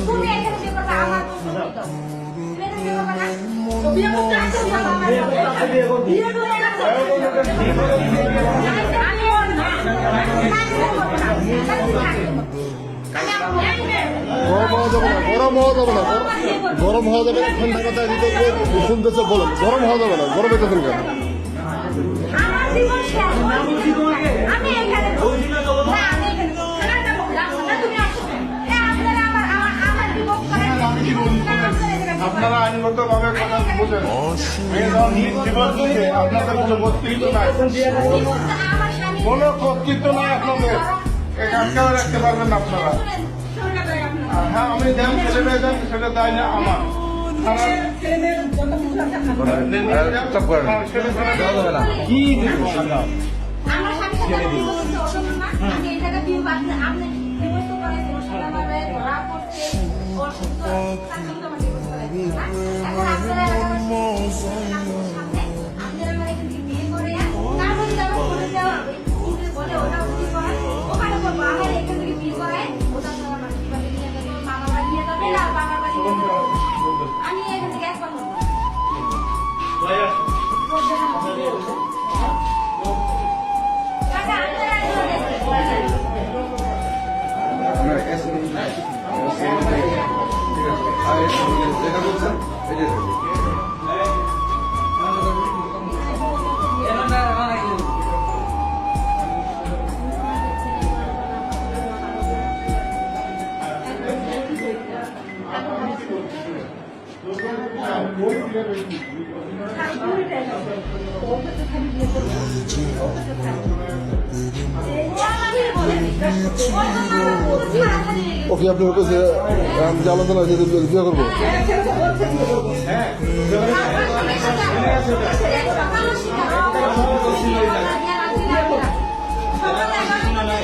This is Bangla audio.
তুমি এখানে যে করবে আমার তুমি দাও তুমি এখানে যে করবে না তো বিয়ে করতে আসছো বাবা আমার বিয়ে করে রাখো গরম হওয়া যাবে না ঠান্ডা কথা দিতে শুনতেছে বলেন গরম হওয়া যাবে না গরমে তো কেন আমার জীবন শেষ আমি এখানে না আমি এখানে না তুমি আসো আপনারা আমার জীবন আপনারা আইনগতভাবে কথা বোঝেন জীবন দিচ্ছে আপনাদের কোনো কর্তৃত্ব নাই কোনো কর্তৃত্ব নাই আপনাদের আটকাও রাখতে পারবেন না আপনারা হ্যাঁ আমি দেন ছেলে মেয়ে দেন সেটা দায় না আমার কি আমার স্বামী সাথে আমি এই জায়গায় বিয়ে বাঁধলে আপনি বিভক্ত করে সারাভাবে ধরা করছে অসুস্থ তার জন্য আমার বিভক্ত করে এখন আপনারা সামনে আপনারা আমার এখান থেকে বিয়ে করে তারপর যদি আমার করে দেওয়া হবে বলে ওটা উঠি করে ওখানে বলবো আমার এখান থেকে বিয়ে করে ওটা তো আমার কিভাবে নিয়ে যাবে মামা বাড়ি নিয়ে যাবে না বাবার বাড়ি নিয়ে যাবে আমি এখান থেকে একবার বলবো যেটা বলছেন ওকে আপনি বলতেছে আমি যে আলোচনা আছে বিয়ে করবো সকালে